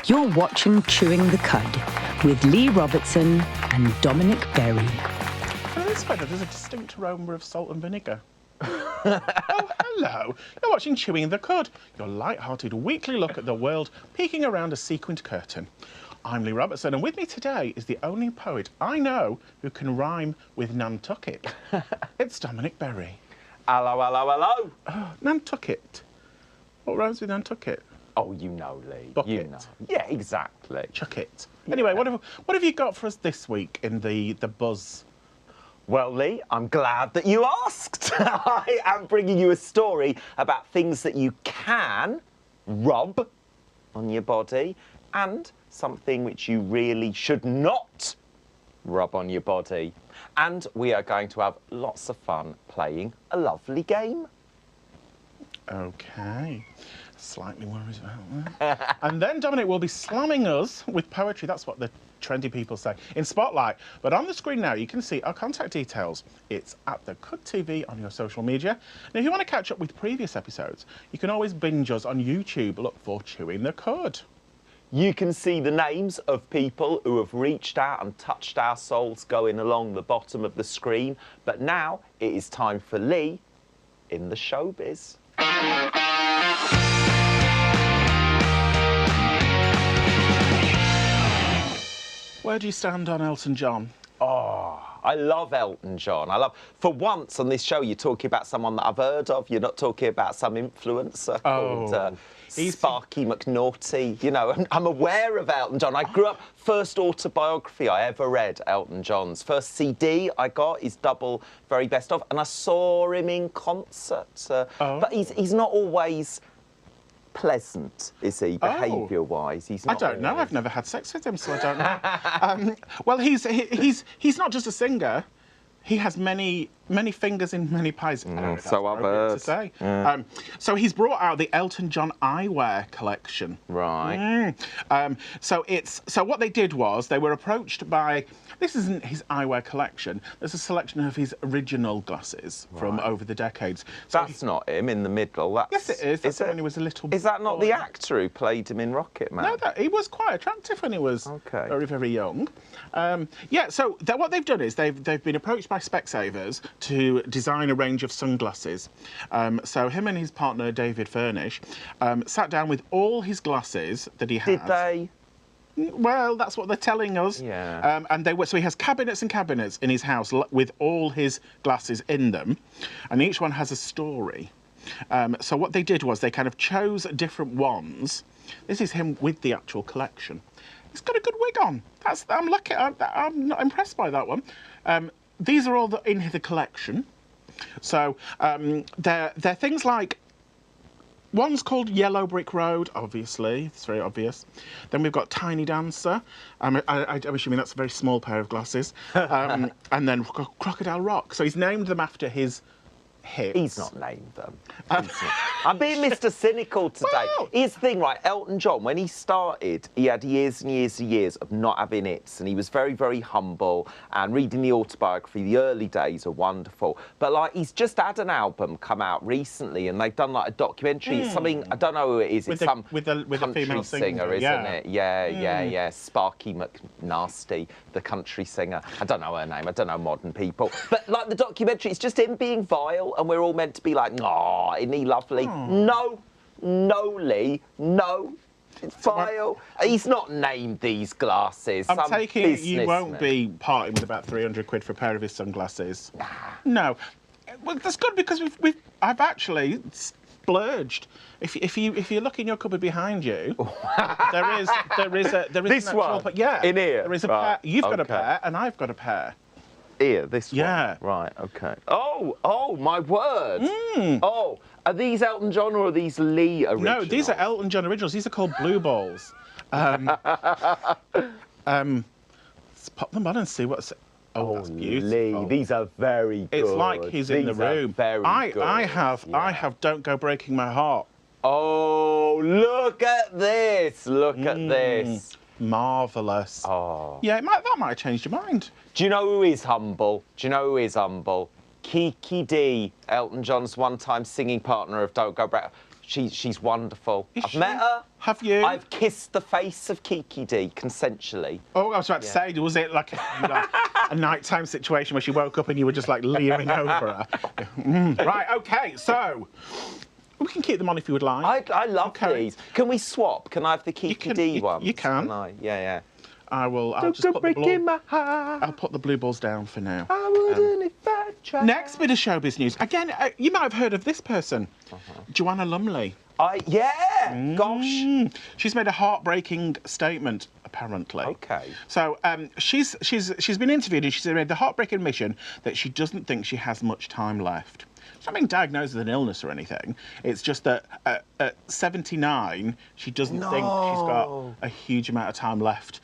You're watching Chewing the Cud with Leigh Robertson and Dominic Berry. In this weather, there's a distinct aroma of salt and vinegar. Oh, hello. You're watching Chewing the Cud, your light-hearted weekly look at the world peeking around a sequined curtain. I'm Leigh Robertson, and with me today is the only poet I know who can rhyme with Nantucket. It's Dominic Berry. Hello, hello, hello. Oh, Nantucket. What rhymes with Nantucket? Oh, you know, Leigh. Bucket. You know. Yeah, exactly. Chuck it. Anyway, what have you got for us this week in the buzz? Well, Leigh, I'm glad that you asked. I am bringing you a story about things that you can rub on your body and something which you really should not rub on your body. And we are going to have lots of fun playing a lovely game. Okay. Slightly worried about that. And then Dominic will be slamming us with poetry. That's what the trendy people say. In Spotlight. But on the screen now, you can see our contact details. It's at the Cud TV on your social media. Now, if you want to catch up with previous episodes, you can always binge us on YouTube. Look for Chewing the Cud. You can see the names of people who have reached out and touched our souls going along the bottom of the screen. But now it is time for Leigh in the showbiz. Where do you stand on Elton John? Oh, I love Elton John. For once on this show, you're talking about someone that I've heard of. You're not talking about some influencer called Sparky McNaughty. You know, I'm aware of Elton John. I grew up, first autobiography I ever read, Elton John's. First CD I got is Double Very Best Of, and I saw him in concert. But he's not always pleasant, is he, behaviour-wise? He's not. I don't know. I've never had sex with him, so I don't know. Well, he's not just a singer. He has many fingers in many pies. So I've heard. To say. Yeah. So he's brought out the Elton John eyewear collection. Right. So what they did was they were approached by. This isn't his eyewear collection. There's a selection of his original glasses from over the decades. So That's not him in the middle. Yes, it is. That's when he was a little. Is that not boy. the actor who played him in Rocket Man? No, he was quite attractive when he was very, very young. So what they've done is they've been approached by Specsavers to design a range of sunglasses. So him and his partner, David Furnish, sat down with all his glasses that he has. Did they? Well, that's what they're telling us. Yeah. So he has cabinets and cabinets in his house with all his glasses in them, and each one has a story. So what they did was they kind of chose different ones. This is him with the actual collection. He's got a good wig on. I'm lucky. I'm not impressed by that one. These are all in the collection. So they're things like. One's called Yellow Brick Road, obviously. It's very obvious. Then we've got Tiny Dancer. I'm assuming that's a very small pair of glasses. And then Crocodile Rock. So he's named them after his hits. He's not named them. I'm being Mr. Cynical today. Well, Here's the thing, right? Elton John, when he started, he had years and years and years of not having hits, and he was very, very humble. And reading the autobiography, the early days are wonderful. But like, he's just had an album come out recently, and they've done like a documentary. It's something I don't know who it is. It's some country female singer, isn't it? Yeah. Sparky McNasty, the country singer. I don't know her name. I don't know modern people. But like the documentary, it's just him being vile. And we're all meant to be like, oh, isn't he lovely? No, Leigh, no. It's vile. He's not named these glasses. I'm taking it you won't be parting with about 300 quid for a pair of his sunglasses. Nah. No. Well, that's good because I've actually splurged. If you look in your cupboard behind you, there is this one. Yeah. In here. There is a pair. You've got a pair, and I've got a pair. Here, this one. Yeah. Right, okay. Oh, my word. Oh, are these Elton John or are these Leigh originals? No, these are Elton John originals. These are called Blue Balls. Let's pop them on and see what's... Oh, that's beautiful. Leigh, these are very good. It's like he's in the room. Very good. I have Don't Go Breaking My Heart. Oh, look at this. Look at this. Marvellous. Oh. Yeah, that might have changed your mind. Do you know who is humble? Kiki Dee, Elton John's one-time singing partner of Don't Go Break. she's wonderful. Is I've she? met her. Have you? I've kissed the face of Kiki D consensually. Oh, I was about to say, was it like a nighttime situation where she woke up and you were just like leering over her? Right, okay, so we can keep them on if you would like. I love these. Can we swap? Can I have the Kiki D ones? You can. Yeah. I'll just put I'll put the blue balls down for now. I wouldn't if I tried. Next bit of showbiz news. Again, you might have heard of this person, Joanna Lumley. Gosh. She's made a heartbreaking statement, apparently. Okay. So she's been interviewed and she's made the heartbreaking admission that she doesn't think she has much time left. She's not being diagnosed with an illness or anything. It's just that at 79, she doesn't think she's got a huge amount of time left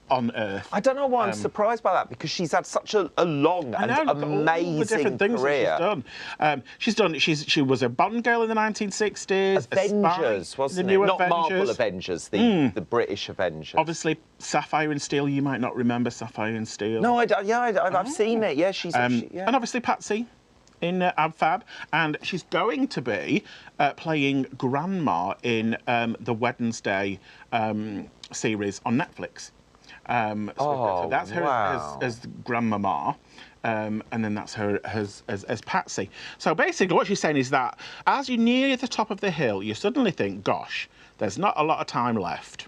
on Earth. I don't know why I'm surprised by that, because she's had such a long and amazing all the different things career. That she's done. She was a Bond girl in the 1960s. Avengers, wasn't it? Not Marvel Avengers, the British Avengers. Obviously, Sapphire and Steel. You might not remember Sapphire and Steel. No, I've seen it. Yeah, she's. And obviously Patsy in Ab Fab, and she's going to be playing Grandma in the Wednesday series on Netflix. So that's her as Grandmama, and then that's her as Patsy. So basically what she's saying is that as you near the top of the hill, you suddenly think, gosh, there's not a lot of time left.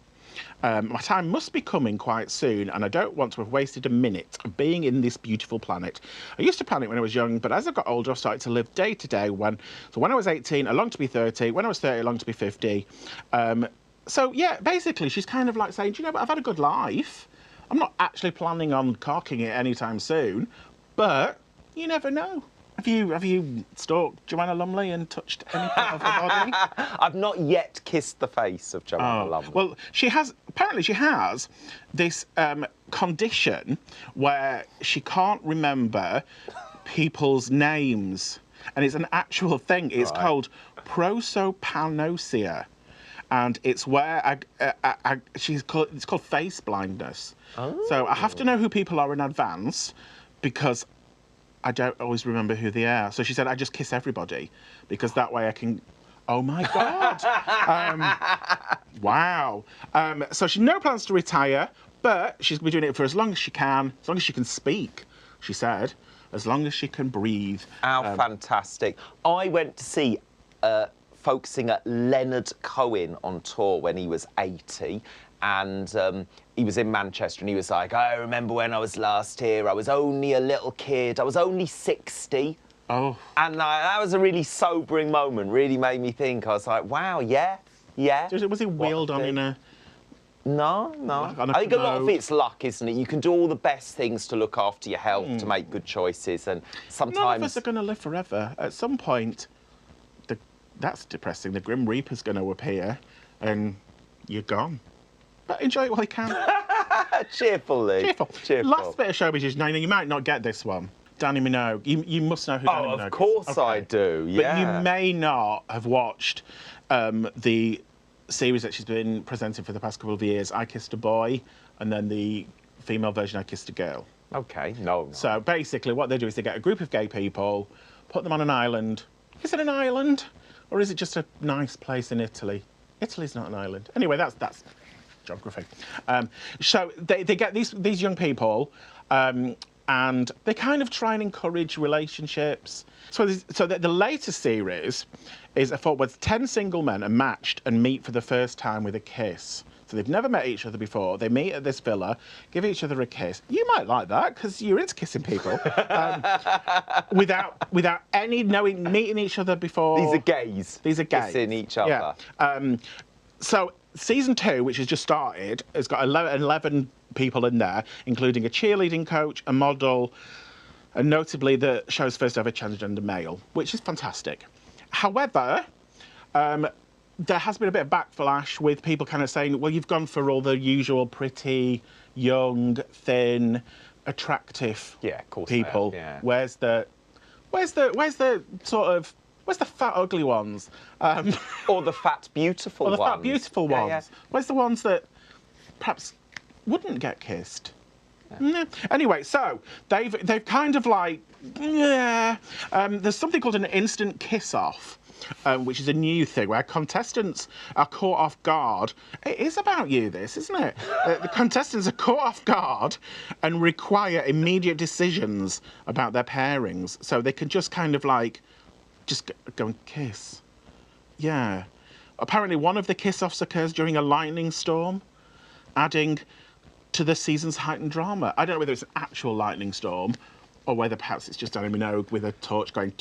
My time must be coming quite soon, and I don't want to have wasted a minute of being in this beautiful planet. I used to panic when I was young, but as I got older, I started to live day to day. When I was 18, I longed to be 30. When I was 30, I longed to be 50. So, yeah, basically, she's kind of like saying, do you know what, I've had a good life. I'm not actually planning on carking it anytime soon, but you never know. Have you stalked Joanna Lumley and touched any part of her body? I've not yet kissed the face of Joanna Lumley. Well, apparently she has this condition where she can't remember people's names. And it's an actual thing. It's called prosopagnosia. And it's where it's called face blindness. Oh. So I have to know who people are in advance because I don't always remember who they are. So she said, I just kiss everybody because that way I can... Oh, my God. Wow. So she has no plans to retire, but she's going to be doing it for as long as she can speak, she said, as long as she can breathe. How fantastic. I went to see... folk singer Leonard Cohen on tour when he was 80, and he was in Manchester, and he was like, I remember when I was last here, I was only a little kid, I was only 60. Oh. And that was a really sobering moment, really made me think. I was like, wow, yeah. Was he wheeled on in a... No. I think a lot of it's luck, isn't it? You can do all the best things to look after your health, to make good choices, and sometimes... None of us are going to live forever. At some point... That's depressing. The Grim Reaper's going to appear and you're gone. But enjoy it while you can. Cheerfully. Cheerful. Last bit of showbiz news. Now, you might not get this one. Danny Minogue. You must know who Danny Minogue is. Oh, of course I do, yeah. But you may not have watched the series that she's been presenting for the past couple of years, I Kissed a Boy, and then the female version, I Kissed a Girl. Okay, no. So basically what they do is they get a group of gay people, put them on an island. Is it an island? Or is it just a nice place in Italy? Italy's not an island. Anyway, that's geography. So they get these young people, and they kind of try and encourage relationships. So the latest series is a thought where 10 single men are matched and meet for the first time with a kiss. So they've never met each other before. They meet at this villa, give each other a kiss. You might like that because you're into kissing people. Without any meeting each other before. These are gays. Kissing each other. Yeah. So season 2, which has just started, has got 11 people in there, including a cheerleading coach, a model, and notably the show's first ever transgender male, which is fantastic. However, there has been a bit of backlash with people kind of saying, well, you've gone for all the usual pretty, young, thin, attractive people. Yeah. Where's the fat, ugly ones? Or the fat, beautiful ones. Or the fat, beautiful ones. Yeah. Where's the ones that perhaps wouldn't get kissed? Yeah. Anyway, so they've kind of like, there's something called an instant kiss-off. which is a new thing where contestants are caught off guard. It is about you, this, isn't it? The contestants are caught off guard and require immediate decisions about their pairings, so they can just kind of like, just go and kiss. Yeah. Apparently one of the kiss-offs occurs during a lightning storm, adding to the season's heightened drama. I don't know whether it's an actual lightning storm or whether perhaps it's just Danny Minogue with a torch going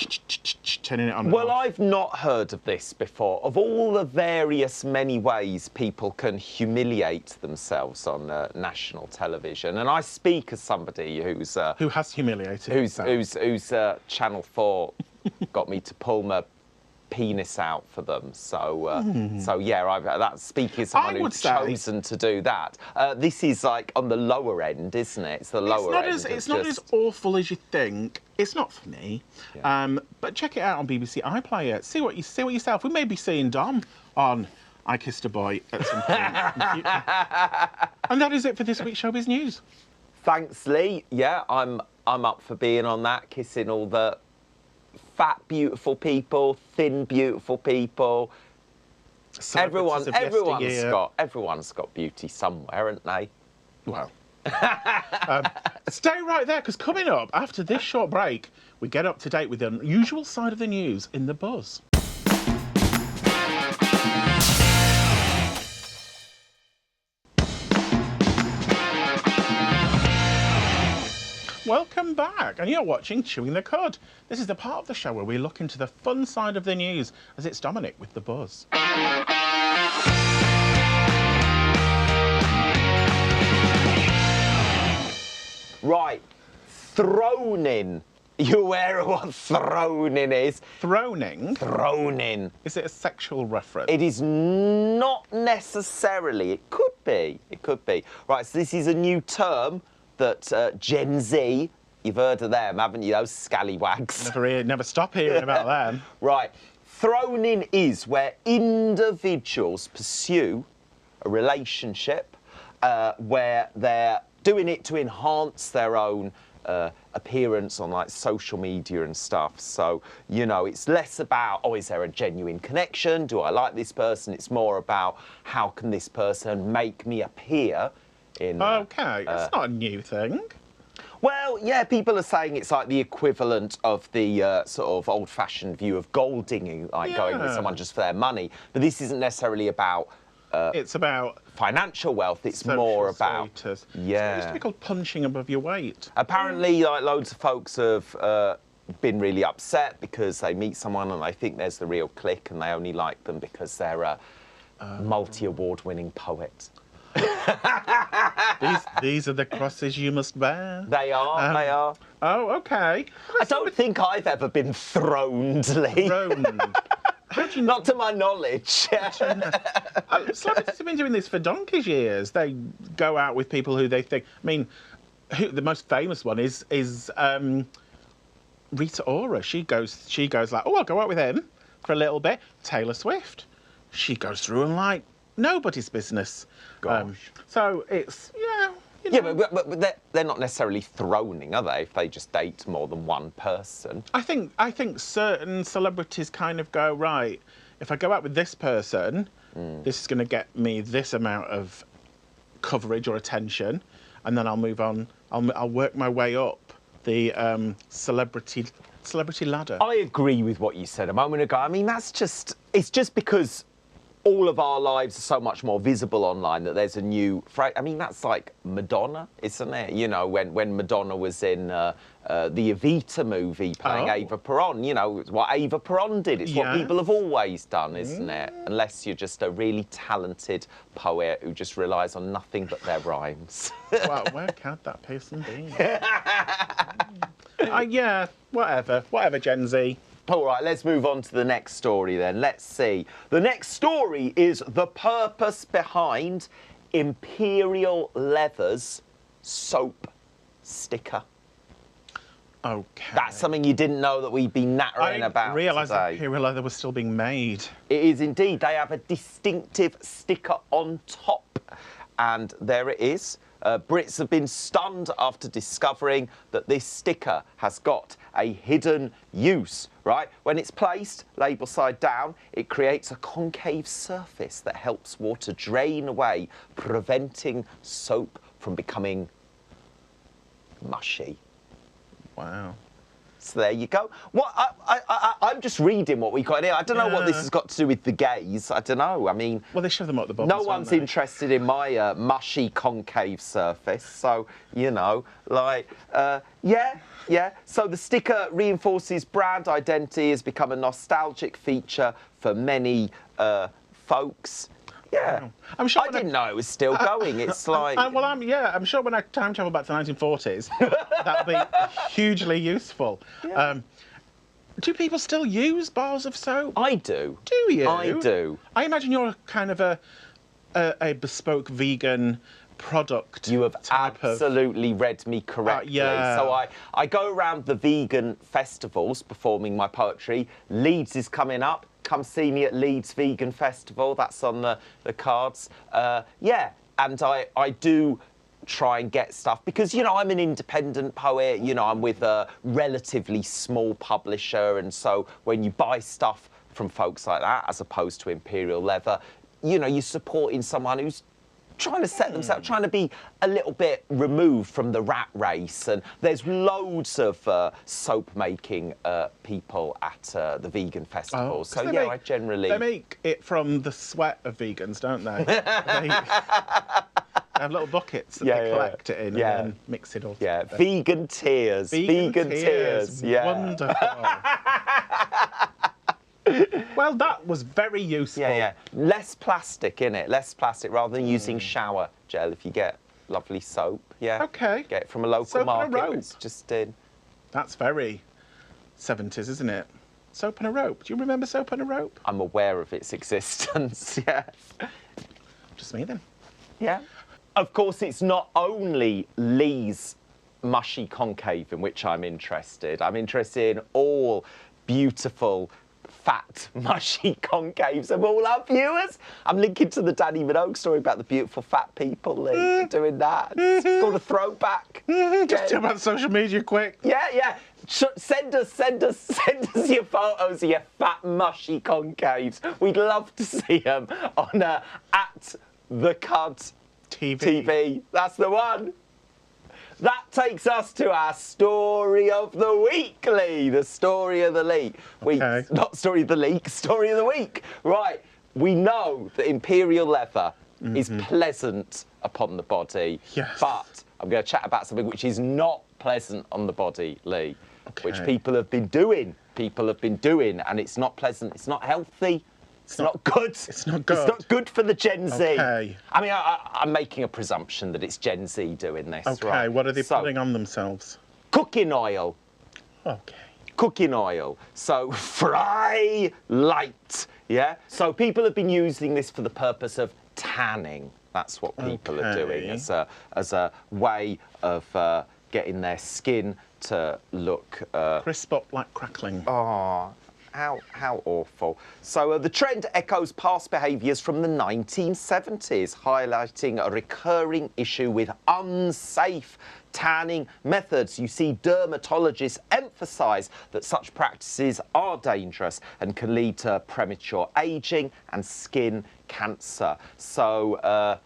turning it on. Well, I've not heard of this before. Of all the various many ways people can humiliate themselves on national television, and I speak as somebody who's who has humiliated who's Channel 4 got me to pull my penis out for them. So yeah, that's speaking as someone who's chosen to do that. This is like on the lower end, isn't it? It's the lower end. It's not as awful as you think. It's not for me. Yeah. But check it out on BBC iPlayer. See what yourself. We may be seeing Dom on I Kissed a Boy at some point in the future. And that is it for this week's Showbiz News. Thanks, Lee. Yeah, I'm up for being on that, kissing all the fat, beautiful people, thin, beautiful people. Everyone's got beauty somewhere, haven't they? Well, stay right there, because coming up after this short break, we get up to date with the unusual side of the news in the buzz. Welcome back, and you're watching Chewing the Cud. This is the part of the show where we look into the fun side of the news, as it's Dominic with the buzz. Right, throning. You aware of what throning is? Throning? Throning. Is it a sexual reference? It is not necessarily. It could be. It could be. Right, so this is a new term that Gen Z, you've heard of them, haven't you? Those scallywags. Never stop hearing about them. Right. Throning is where individuals pursue a relationship where they're doing it to enhance their own appearance on like social media and stuff. So, you know, it's less about, oh, is there a genuine connection? Do I like this person? It's more about how can this person make me appear in... Okay, that's not a new thing. Well, yeah, people are saying it's like the equivalent of the sort of old-fashioned view of gold digging, like going with someone just for their money. But this isn't necessarily about... it's about... financial wealth. It's more about... status. Yeah. It used to be called punching above your weight. Apparently, like, loads of folks have been really upset because they meet someone and they think there's the real click and they only like them because they're a multi-award-winning poet. These are the crosses you must bear. They are. Oh, okay. I don't think I've ever been throned, Lee. Throned. Not to my knowledge. Celebrities have been doing this for donkey's years. They go out with people who they think... I mean, the most famous one is Rita Ora. She goes like, oh, I'll go out with him for a little bit. Taylor Swift. She goes through and like... nobody's business. Gosh. So it's, you know. Yeah, but they're not necessarily throning, are they, if they just date more than one person? I think certain celebrities kind of go, right, if I go out with this person, this is going to get me this amount of coverage or attention, and then I'll move on. I'll work my way up the celebrity ladder. I agree with what you said a moment ago. I mean, it's just because all of our lives are so much more visible online that there's a new phrase. I mean, that's like Madonna, isn't it? You know, when Madonna was in the Evita movie playing Ava Peron, you know, it's what Ava Peron did. It's what people have always done, isn't it? Unless you're just a really talented poet who just relies on nothing but their rhymes. Well, where can that person be? Yeah, whatever, Gen Z. All right, let's move on to the next story then. Let's see. The next story is the purpose behind Imperial Leather's soap sticker. Okay. That's something you didn't know that we'd be nattering about I realised that today. Imperial Leather was still being made. It is indeed. They have a distinctive sticker on top. and there it is. Brits have been stunned after discovering that this sticker has got a hidden use, right? When it's placed, label side down, it creates a concave surface that helps water drain away, preventing soap from becoming mushy. Wow. So there you go. What I'm just reading what we got here. I don't know what this has got to do with the gays. I don't know. I mean, well, they shove them up the bottom. No one's interested in my mushy concave surface. So you know, like, yeah. So the sticker reinforces brand identity, has become a nostalgic feature for many folks. Yeah, wow. I'm sure. I didn't know it was still going. It's like, I'm sure when I time travel back to the 1940s, that'll be hugely useful. Yeah. Do people still use bars of soap? I do. Do you? I do. I imagine you're kind of a bespoke vegan product. You have absolutely read me correctly. Yeah. So I go around the vegan festivals performing my poetry. Leeds is coming up. Come see me at Leeds Vegan Festival. That's on the cards. Yeah, and I do try and get stuff because, you know, I'm an independent poet. You know, I'm with a relatively small publisher, and so when you buy stuff from folks like that, as opposed to Imperial Leather, you know, you're supporting someone who's trying to set themselves, trying to be a little bit removed from the rat race. And there's loads of soap making people at the vegan festivals. So yeah, I generally... They make it from the sweat of vegans, don't they? They have little buckets that they collect it in and then mix it all together. Yeah, vegan tears. Vegan tears. Yeah. Wonderful. Well, that was very useful. Yeah. Less plastic, innit? Less plastic rather than using shower gel if you get lovely soap. Yeah. Okay. Get it from a local soap market. And a rope. It's just in. That's very 70s, isn't it? Soap and a rope. Do you remember soap and a rope? I'm aware of its existence, yeah. Just me then. Yeah. Of course, it's not only Leigh's mushy concave in which I'm interested. I'm interested in all beautiful, fat, mushy concaves of all our viewers. I'm linking to the Danny Minogue story about the beautiful fat people, Leigh, doing that. It's called a throwback. Just do about social media quick. Yeah. Send us your photos of your fat, mushy concaves. We'd love to see them on at the Cud TV. That's the one. That takes us to our story of the week, Leigh. The story of the week. Okay. Not story of the week, story of the week. Right. We know that Imperial Leather is pleasant upon the body. Yes. But I'm going to chat about something which is not pleasant on the body, Leigh. Okay. Which people have been doing. And it's not pleasant. It's not healthy. It's not good. It's not good. It's not good for the Gen Z. Okay. I mean, I'm making a presumption that it's Gen Z doing this, Okay, right? what are they putting on themselves? Cooking oil. Okay. Cooking oil. So fry light, yeah? So people have been using this for the purpose of tanning. That's what people are doing as a way of getting their skin to look... crisp up like crackling. Oh, how awful. So the trend echoes past behaviours from the 1970s, highlighting a recurring issue with unsafe tanning methods. You see dermatologists emphasise that such practices are dangerous and can lead to premature ageing and skin cancer. So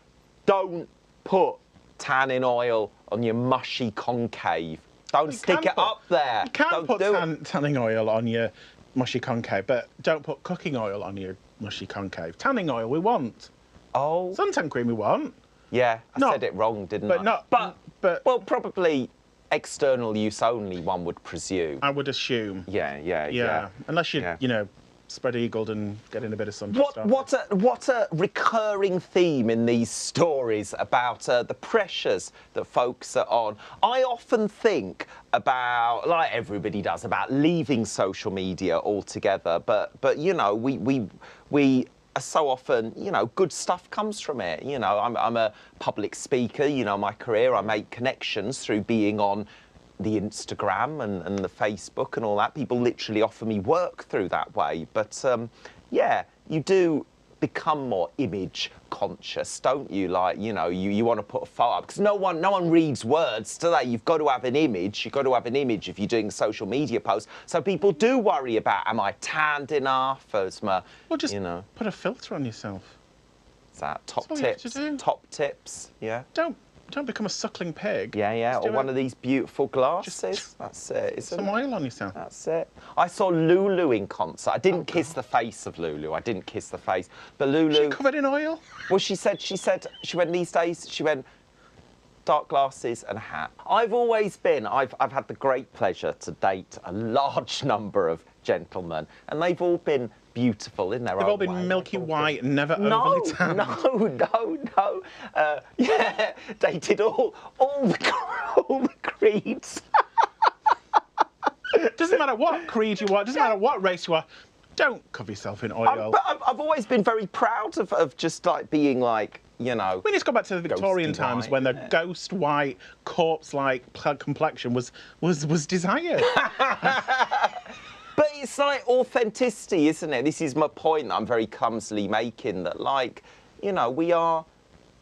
don't put tanning oil on your mushy concave. Don't stick it up there. You can put tanning oil on your mushy concave, but don't put cooking oil on your mushy concave. Tanning oil we want. Oh. Suntan cream we want. Yeah, I said it wrong, didn't I? But well, probably external use only, one would presume. I would assume. Yeah. Unless you, you know, spread-eagled and get in a bit of sun. What a recurring theme in these stories about the pressures that folks are on. I often think about, like everybody does, about leaving social media altogether. But you know, we are so often, you know, good stuff comes from it. You know, I'm a public speaker. You know, my career, I make connections through being on the Instagram and the Facebook and all that. People literally offer me work through that way. But yeah, you do become more image conscious, don't you? Like, you know, you want to put a photo up, because no one reads words today. You've got to have an image. You've got to have an image if you're doing a social media post. So people do worry about, am I tanned enough? As my, Well, just you know, put a filter on yourself. is that top That's all you have to tips? do. Top tips, yeah. Don't become a suckling pig. Yeah, Just or do one it. of these beautiful glasses. Just That's it, isn't Some it? oil on yourself. That's it. I saw Lulu in concert. I Oh, didn't kiss the face of Lulu. I didn't kiss the face. But Lulu... She covered in oil. Well, she went these days, she went dark glasses and a hat. I've had the great pleasure to date a large number of gentlemen, and they've all been beautiful in their They've own all been way. milky white and never No, overly tanned. no. Yeah, dated all the creeds. Doesn't matter what creed you are, doesn't matter what race you are, don't cover yourself in oil. But I've always been very proud of just like being like, you know. We need to go back to the Victorian Ghosty times white, when the innit? ghost white, corpse-like complexion was desired. But it's like authenticity, isn't it? This is my point that I'm very clumsily making, that like, you know, we are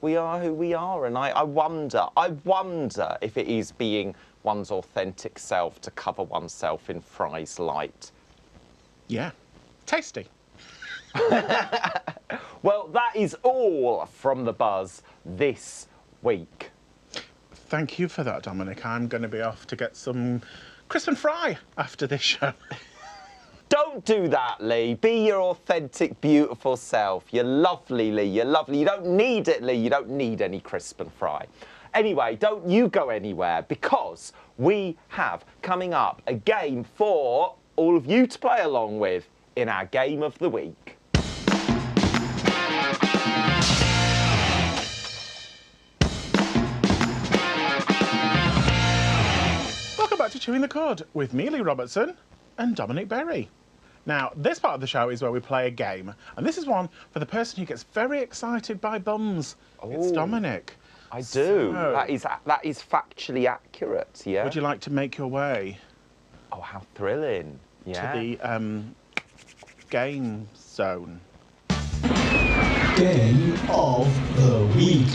who we are, and I wonder if it is being one's authentic self to cover oneself in fries light. Yeah. Tasty. Well, that is all from The Buzz this week. Thank you for that, Dominic. I'm going to be off to get some crisp and fry after this show. Don't do that, Leigh. Be your authentic, beautiful self. You're lovely, Leigh. You're lovely. You don't need it, Leigh. You don't need any crisp and fry. Anyway, don't you go anywhere, because we have coming up a game for all of you to play along with in our Game of the Week. Welcome back to Chewing the Cud with me, Leigh Robertson, and Dominic Berry. Now, this part of the show is where we play a game, and this is one for the person who gets very excited by bums. It's Oh. Dominic. I do. So, That is factually accurate, yeah? would you like to make your way Oh, how thrilling. Yeah. to the game zone? Game of the Week.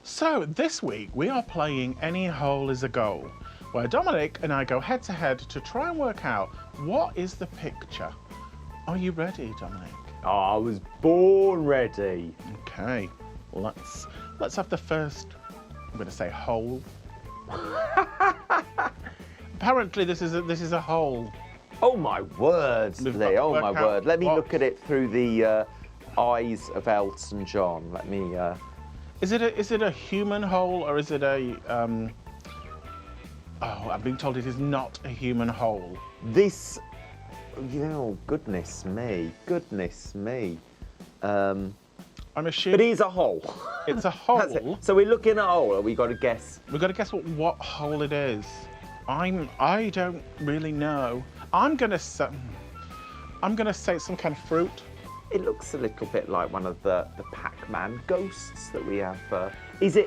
So, this week we are playing Any Hole is a Goal, where Dominic and I go head to head to try and work out what is the picture. Are you ready, Dominic? Oh, I was born ready. Okay, let's have the first, I'm going to say hole. Apparently this is a hole. Oh my word, We've Leigh. got to Oh work my out word. Let me what- look at it through the eyes of Elton John. Let me. Is it a human hole, or is it a Oh, I'm being told it is not a human hole. This. Oh, goodness me. Goodness me. I'm But assuming it is a hole. it's a That's it. hole. So we're looking at a hole, and we got to guess. We've got to guess what hole it is. I don't really know. I'm gonna say it's some kind of fruit. It looks a little bit like one of the Pac-Man ghosts that we have. Is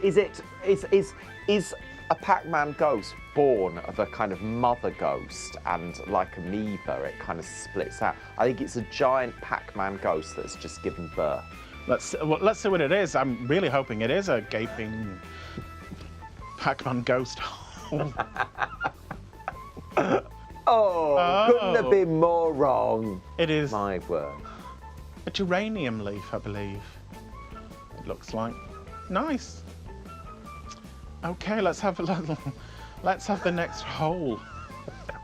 a Pac-Man ghost born of a kind of mother ghost, and like amoeba, it kind of splits out? I think it's a giant Pac-Man ghost that's just given birth. Let's see what it is. I'm really hoping it is a gaping Pac-Man ghost hole. Oh, couldn't have been more wrong. It is My word. a geranium leaf, I believe. It looks like. Nice. Okay, let's have the next hole.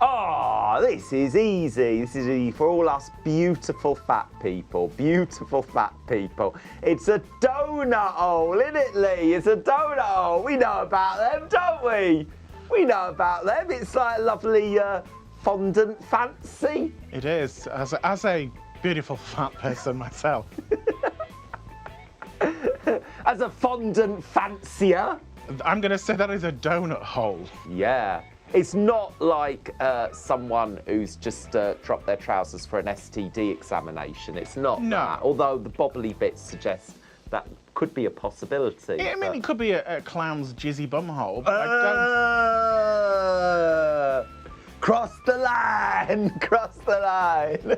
Oh, this is easy. This is easy for all us beautiful fat people. Beautiful fat people. It's a donut hole, isn't it, Leigh? It's a donut hole. We know about them, don't we? We know about them. It's like a lovely fondant fancy. It is, as a beautiful fat person myself. As a fondant fancier. I'm going to say that is a donut hole. Yeah. It's not like someone who's just dropped their trousers for an STD examination. It's not No. that. Although the bobbly bits suggest that could be a possibility. I mean, but- it could be a clown's jizzy bum hole, but I don't... Cross the line! Cross the line!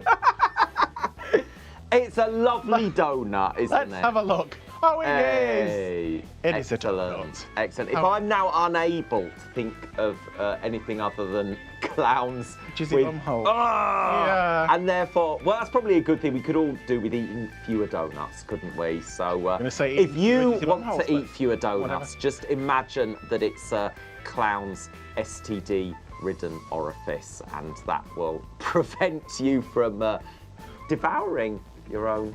It's a lovely donut, isn't it? Let's have a look. Oh, it is. Hey, It is a excellent. donut. Excellent. If Oh. I'm now unable to think of anything other than clowns Jizzy with bumhole. Yeah. And therefore, well, that's probably a good thing we could all do with eating fewer donuts, couldn't we? So, gonna say if eating you jizzy want bumholes, to eat but fewer donuts, whatever. just imagine that it's a clown's STD-ridden orifice, and that will prevent you from devouring your own.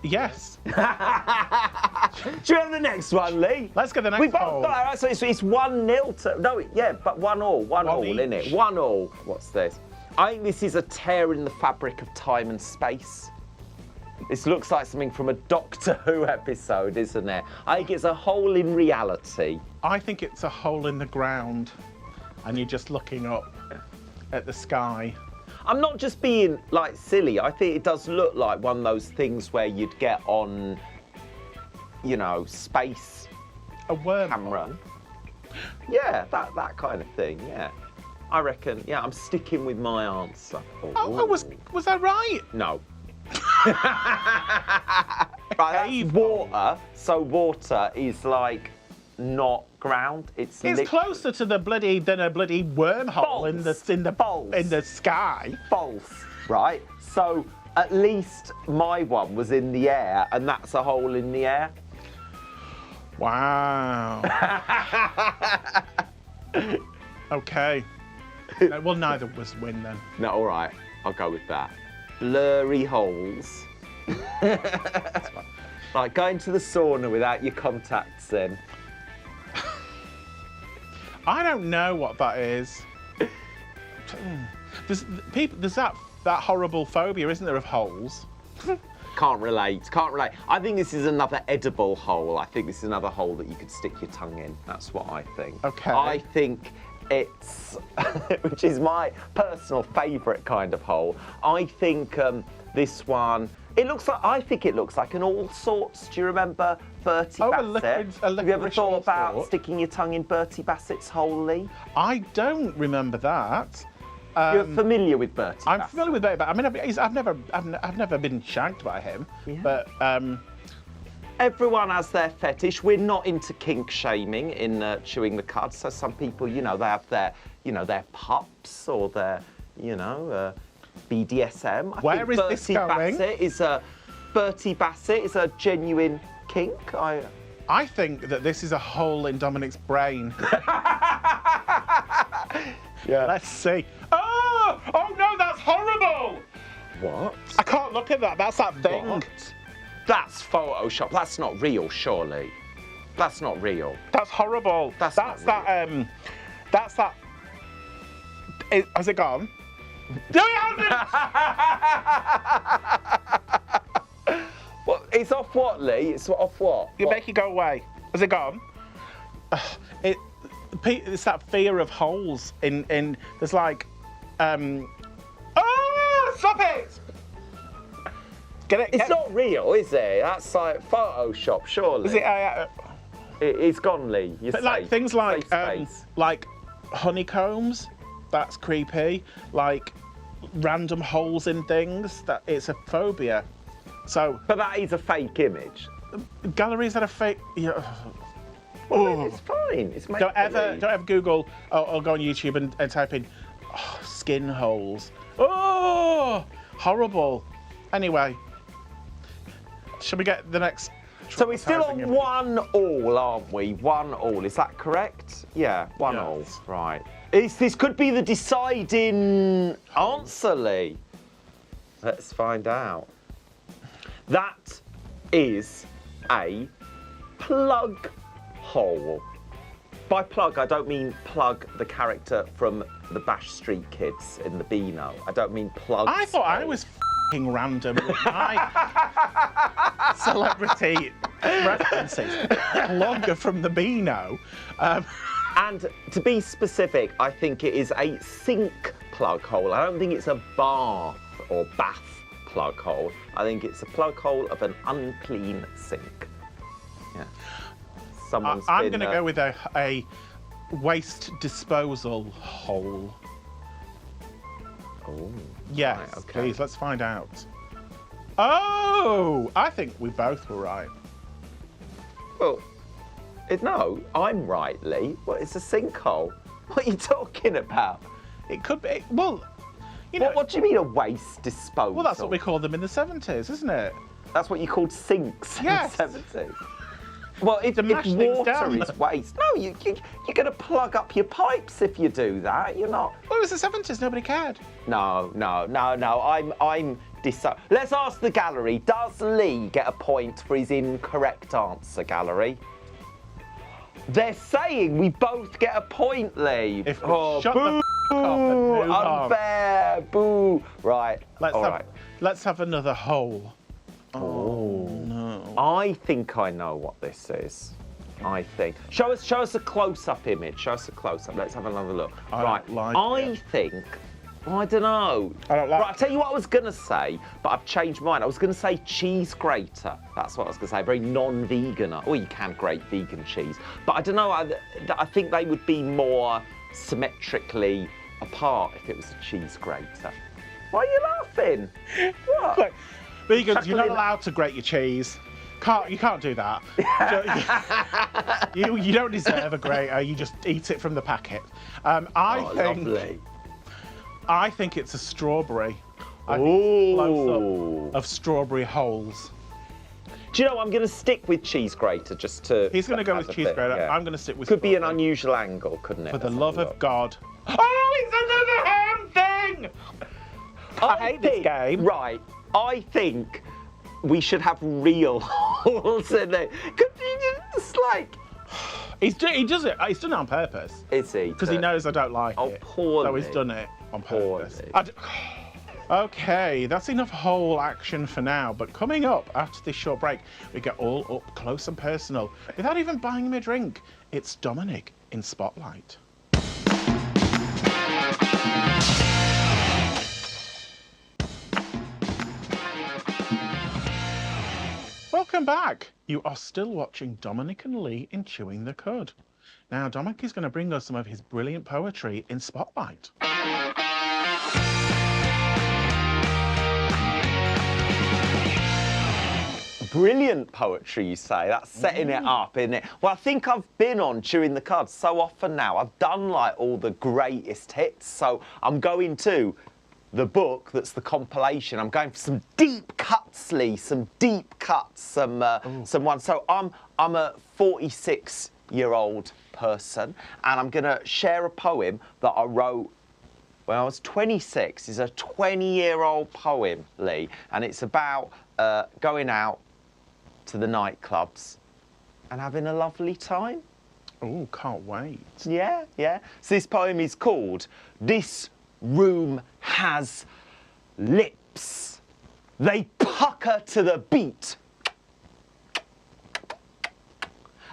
Yes. Do you have the next one, Lee? Let's get the next We both poll. got it, so it's 1-0 to... No, yeah, but 1-1, isn't it? each. 1-1. What's this? I think this is a tear in the fabric of time and space. This looks like something from a Doctor Who episode, isn't it? I think it's a hole in reality. I think it's a hole in the ground, and you're just looking up at the sky. I'm not just being, like, silly. I think it does look like one of those things where you'd get on, you know, space A worm. camera. Yeah, that kind of thing, yeah. I reckon, yeah, I'm sticking with my answer. Oh, was that right? No. Right, that's Cave water. So water is like not ground. It's closer to the bloody than a bloody wormhole in the Balls. in the sky. false, right? So at least my one was in the air, and that's a hole in the air. Wow. Okay. No, well, neither of us win then. No, all right, I'll go with that. Blurry holes. Like going to the sauna without your contacts in. I don't know what that is. There's that horrible phobia, isn't there, of holes? Can't relate. I think this is another edible hole. I think this is another hole that you could stick your tongue in. That's what I think. Okay. I think it's, which is my personal favourite kind of hole. I think this one, I think it looks like an All Sorts. Do you remember Bertie Oh, Bassett? a Have you ever licorice thought All about Sort? sticking your tongue in Bertie Bassett's hole, Lee? I don't remember that. You're familiar with Bertie I'm Bassett? familiar with Bertie, but I mean, I've never been shagged by him. Yeah. But Everyone has their fetish. We're not into kink shaming in Chewing the Cud. So some people, you know, they have their, you know, their pups or their, you know, BDSM. Where is this going? Bertie Bassett is a genuine kink. I think that this is a hole in Dominic's brain. Yeah. Let's see. Oh no, that's horrible. What? I can't look at that. That's that thing. What? That's Photoshop. That's not real, surely. That's not real. That's horrible. That's That's not that. That's that. Has it gone? No, it hasn't. What? It's off what, Lee? It's off what? You What? make it go away. Has it gone? It's that fear of holes in. There's like. Oh, stop it! Get it? It's not real, is it? That's like Photoshop, surely. Is it? It's gone, Lee. You're But like safe. things like Safe space. like honeycombs. That's creepy. Like random holes in things. That it's a phobia. So But that is a fake image. galleries that are fake. Yeah. Well, it's fine. It's Don't ever Google or go on YouTube and type in skin holes. Oh, horrible. Anyway, shall we get the next? So we're still on traumatising 1-1, aren't we? 1-1. Is that correct? Yeah, 1-1. Yes. Right. This could be the deciding answer, Lee. Let's find out. That is a plug hole. By plug, I don't mean Plug, the character from the Bash Street Kids in the Beano. I don't mean Plug. I thought I was f***ing random with my celebrity references. Plug from the Beano. And to be specific, I think it is a sink plug hole. I don't think it's a bath or bath plug hole. I think it's a plug hole of an unclean sink. Yeah. Someone's I'm going to go with a waste disposal hole. Oh. Yes, Right, okay. please, let's find out. Oh, I think we both were right. Well, no, I'm right, Lee. Well, it's a sinkhole. What are you talking about? It could be. Well, you know. What do you mean a waste disposal? Well, that's what we called them in the 70s, isn't it? That's what you called sinks Yes. in the 70s. Well, if mash things water down. is waste, no, you're going to plug up your pipes if you do that. You're not. Well, it was the 70s. Nobody cared. No. Let's ask the gallery. Does Lee get a point for his incorrect answer, gallery? They're saying we both get a point, Lee. If we oh, shut boo! the f up and move on. Unfair! Boo! Right. Let's have another hole. Oh no! I think I know what this is. I think. Show us a close-up image. Show us a close-up. Let's have another look. I think. I don't know. I don't like. Right, I'll tell you what I was gonna say, but I've changed mine. I was gonna say cheese grater. That's what I was gonna say. Very non-vegan. Oh, you can grate vegan cheese, but I don't know. I think they would be more symmetrically apart if it was a cheese grater. Why are you laughing? What? Look, vegans, you're not Chuckling. allowed to grate your cheese. You can't do that. you don't deserve a grater. You just eat it from the packet. Lovely. I think it's a strawberry. I think it's a close-up of strawberry holes. Do you know, I'm going to stick with cheese grater just to... He's going to go with as a cheese bit, grater. yeah. I'm going to stick with Could be an strawberry. unusual angle, couldn't it? For the Let's have love a of look. God. Oh, it's another ham thing! I hate this game. Right, I think we should have real holes in it. Could you just like... He does it. He's done it on purpose. Is he? Because he knows I don't like Oh, it. poorly. So he's done it on purpose. Poorly. Okay, that's enough whole action for now. But coming up after this short break, we get all up close and personal without even buying him a drink. It's Dominic in Spotlight. Welcome back. You are still watching Dominic and Lee in Chewing the Cud. Now, Dominic is going to bring us some of his brilliant poetry in Spotlight. Brilliant poetry, you say. That's setting it up, isn't it? Well, I think I've been on Chewing the Cud so often now. I've done like all the greatest hits. So I'm going to the book that's the compilation. I'm going for some deep cuts, Lee. Some deep cuts. Some ones. So I'm a 46-year-old person, and I'm going to share a poem that I wrote when I was 26. It's a 20-year-old poem, Lee, and it's about going out to the nightclubs and having a lovely time. Oh, can't wait. Yeah. So this poem is called "This Room Has Lips. They pucker to the beat.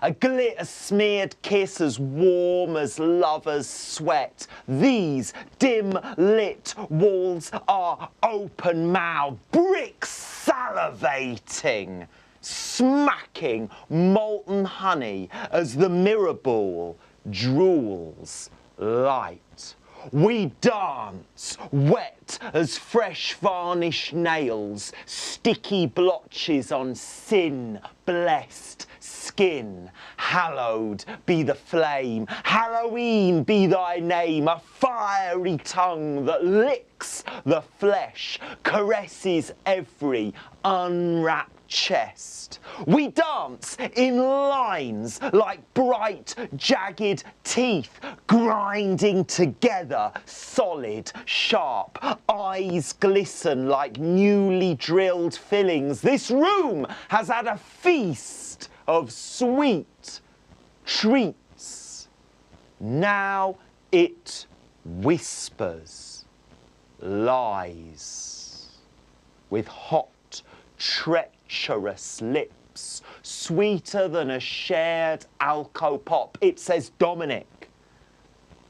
A glitter-smeared kiss as warm as lovers' sweat. These dim-lit walls are open-mouthed, bricks salivating, smacking molten honey as the mirror ball drools light. We dance, wet as fresh varnished nails, sticky blotches on sin-blessed skin. Hallowed be the flame, Halloween be thy name, a fiery tongue that licks the flesh, caresses every unwrapped chest. We dance in lines like bright, jagged teeth, grinding together, solid, sharp. Eyes glisten like newly drilled fillings. This room has had a feast of sweet treats. Now it whispers lies with hot, treacherous lips, sweeter than a shared Alco pop. It says, Dominic,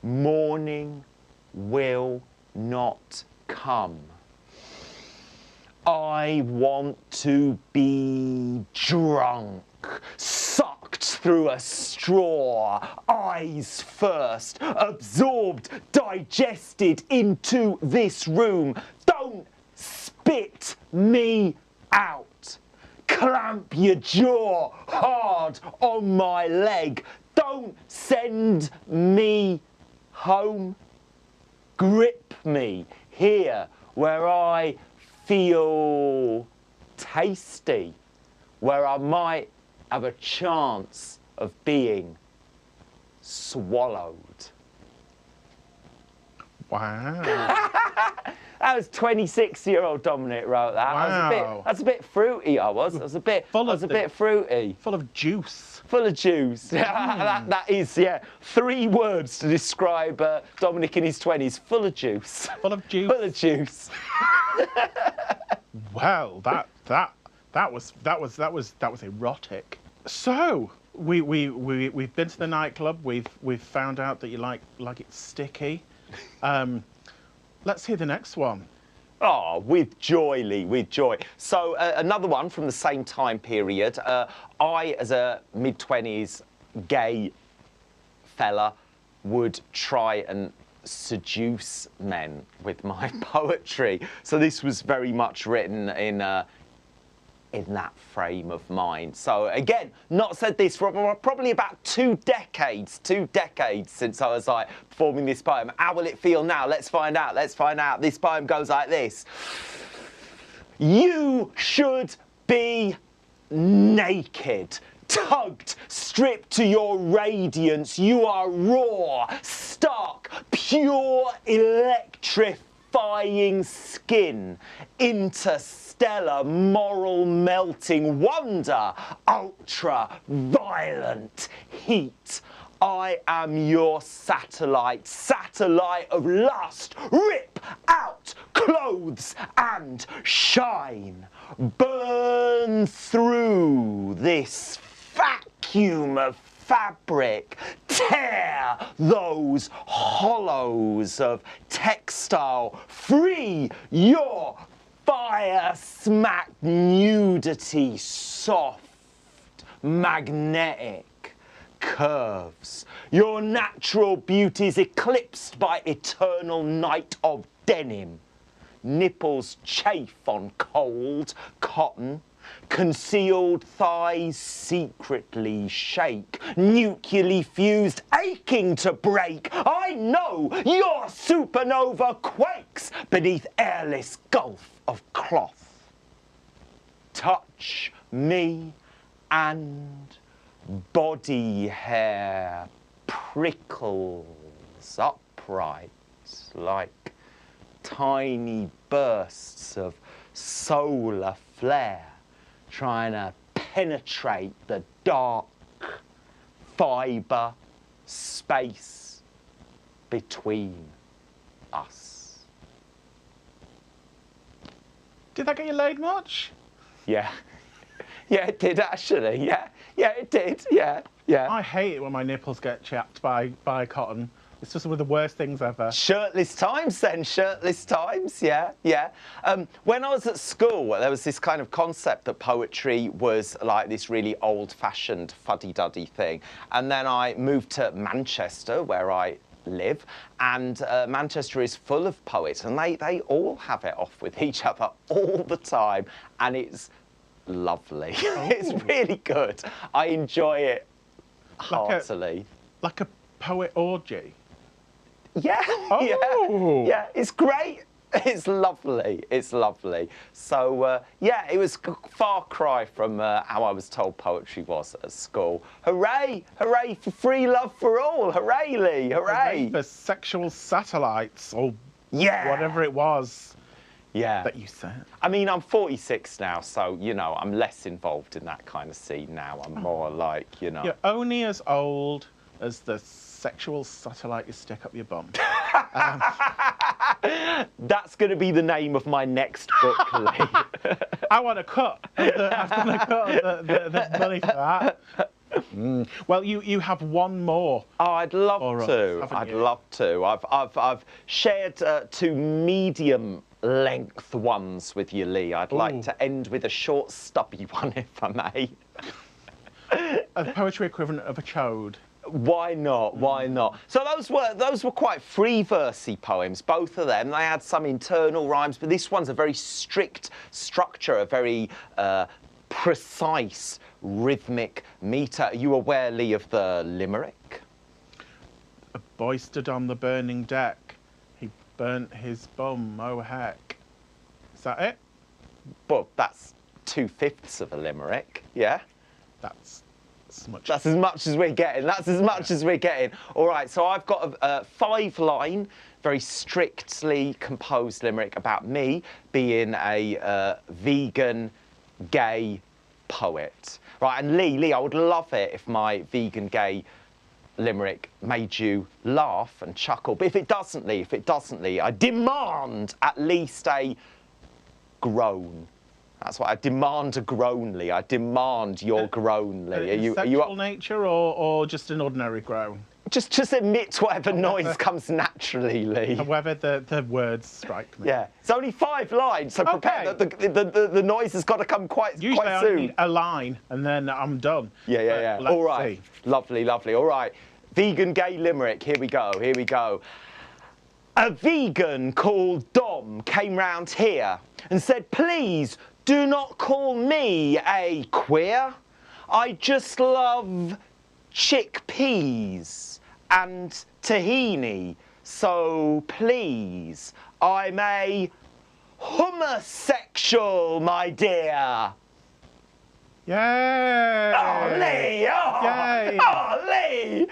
morning will not come. I want to be drunk, sucked through a straw, eyes first, absorbed, digested into this room. Don't spit me out. Clamp your jaw hard on my leg. Don't send me home. Grip me here where I feel tasty, where I might have a chance of being swallowed. Wow. That was 26-year-old Dominic wrote that. Wow. I was a bit fruity. I was a bit fruity. Full of juice. Full of juice. that is, yeah, 3 words to describe Dominic in his 20s. Full of juice. Full of juice. Full of juice. Well, that was erotic. So we've been to the nightclub. We've found out that you like it sticky. Let's hear the next one. Oh, with joy, Lee, with joy. So another one from the same time period. I, as a mid-20s gay fella, would try and seduce men with my poetry. So this was very much written in that frame of mind. So again, not said this for probably about 2 decades since I was like performing this poem. How will it feel now? Let's find out. This poem goes like this. You should be naked, tugged, stripped to your radiance. You are raw, stark, pure, electrifying skin, interstellar, moral melting wonder, ultra violent heat. I am your satellite of lust. Rip out clothes and shine. Burn through this vacuum of fabric. Tear those hollows of textile. Free your fire-smacked nudity. Soft, magnetic curves. Your natural beauty is eclipsed by eternal night of denim. Nipples chafe on cold cotton. Concealed thighs secretly shake. Nuclearly fused, aching to break. I know your supernova quakes beneath airless gulf of cloth. Touch me and body hair prickles upright like tiny bursts of solar flare, trying to penetrate the dark fibre space between us. Did that get you laid much? Yeah. Yeah, it did actually. Yeah, it did. Yeah. I hate it when my nipples get chapped by cotton. It's just one of the worst things ever. Shirtless times then, yeah. When I was at school, there was this kind of concept that poetry was like this really old-fashioned fuddy-duddy thing. And then I moved to Manchester, where I live, and Manchester is full of poets, and they all have it off with each other all the time, and it's lovely. It's really good. I enjoy it heartily. Like a poet orgy? Yeah, yeah, it's great. It's lovely. So, yeah, it was a far cry from how I was told poetry was at school. Hooray! Hooray for free love for all! Hooray, Lee! Hooray! For sexual satellites, or yeah, whatever it was. Yeah. That you said. I mean, I'm 46 now, so, you know, I'm less involved in that kind of scene now. I'm more like, you know. You're only as old as the sexual satellite you stick up your bum. That's going to be the name of my next book, Lee. I want a cut. I want a cut of the money for that. Well, you have one more. Oh, I'd love to. I'd love to. I've shared 2 medium-length ones with you, Lee. I'd like to end with a short, stubby one, if I may. A poetry equivalent of a chode. Why not? Why not? So those were quite free-versey poems, both of them. They had some internal rhymes, but this one's a very strict structure, a very precise rhythmic meter. Are you aware, Leigh, of the limerick? A boy stood on the burning deck. He burnt his bum, oh heck. Is that it? Well, that's 2/5 of a limerick, yeah? That's as much. That's as much as we're getting. That's as much as we're getting. All right, so I've got a 5-line, very strictly composed limerick about me being a vegan, gay poet. Right, and Leigh, I would love it if my vegan, gay limerick made you laugh and chuckle. But if it doesn't, Leigh, I demand at least a groan. That's what I demand, a groan, Leigh. I demand your groan, Leigh. Are you sexual nature or just an ordinary groan? Just admit whatever noise comes naturally, Leigh. However the words strike me. Yeah, it's only 5 lines, so prepare that the noise has got to come quite soon. Usually I need a line and then I'm done. Yeah. Let's All right, see. lovely. All right, vegan gay limerick. Here we go. A vegan called Dom came round here and said, please do not call me a queer. I just love chickpeas and tahini. So please, I'm a homosexual, my dear. Yay! Oh, Leigh! Yay! Oh, Leigh!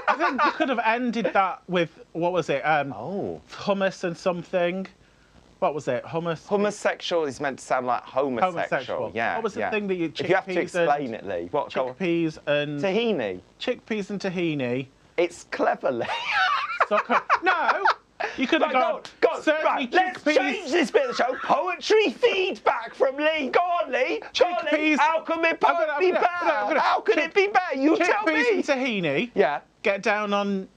I think you could have ended that with, what was it? Hummus and something. What was it? Hummus? Homosexual is meant to sound like homosexual. Yeah. What was the thing that you... If you have to explain it, Leigh. What? Chickpeas and... Tahini. Chickpeas and tahini. It's clever, Leigh. No! You could have gone... Right, let's change this bit of the show. Poetry feedback from Leigh. Go on, Leigh. Chickpeas... How can my poet be better? How can it be better? You tell me. Chickpeas and tahini. Yeah. Get down on...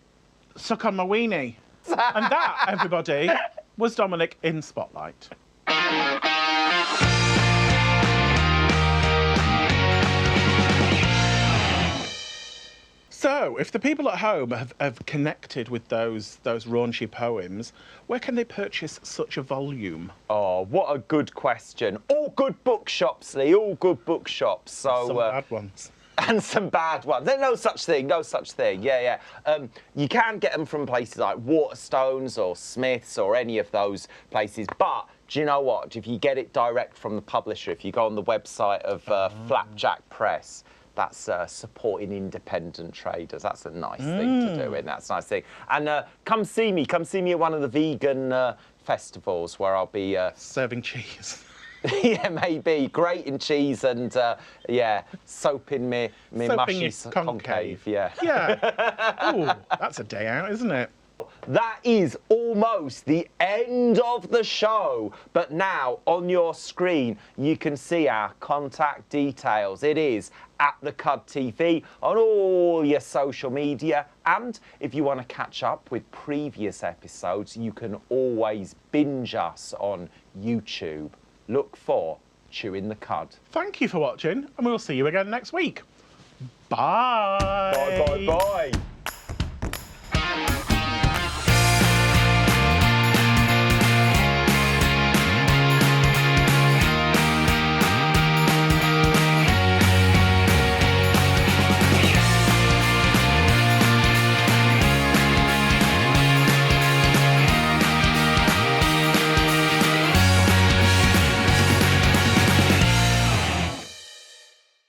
Suck on my weenie. And that, everybody, was Dominic in Spotlight. So, if the people at home have connected with those raunchy poems, where can they purchase such a volume? Oh, what a good question. All good bookshops, Leigh, all good bookshops. So, Some bad ones. And some bad ones. There's no such thing, Yeah. You can get them from places like Waterstones or Smith's or any of those places, but do you know what? If you get it direct from the publisher, if you go on the website of Flapjack Press, that's supporting independent traders. That's a nice thing to do, and that's a nice thing. And come see me at one of the vegan festivals where I'll be... Serving cheese. Yeah, maybe. Grating cheese and, soaping me mushy concave. Yeah. Oh, that's a day out, isn't it? That is almost the end of the show. But now, on your screen, you can see our contact details. It is at the Cud TV on all your social media. And if you want to catch up with previous episodes, you can always binge us on YouTube. Look for Chewing the Cud. Thank you for watching, and we'll see you again next week. Bye. Bye.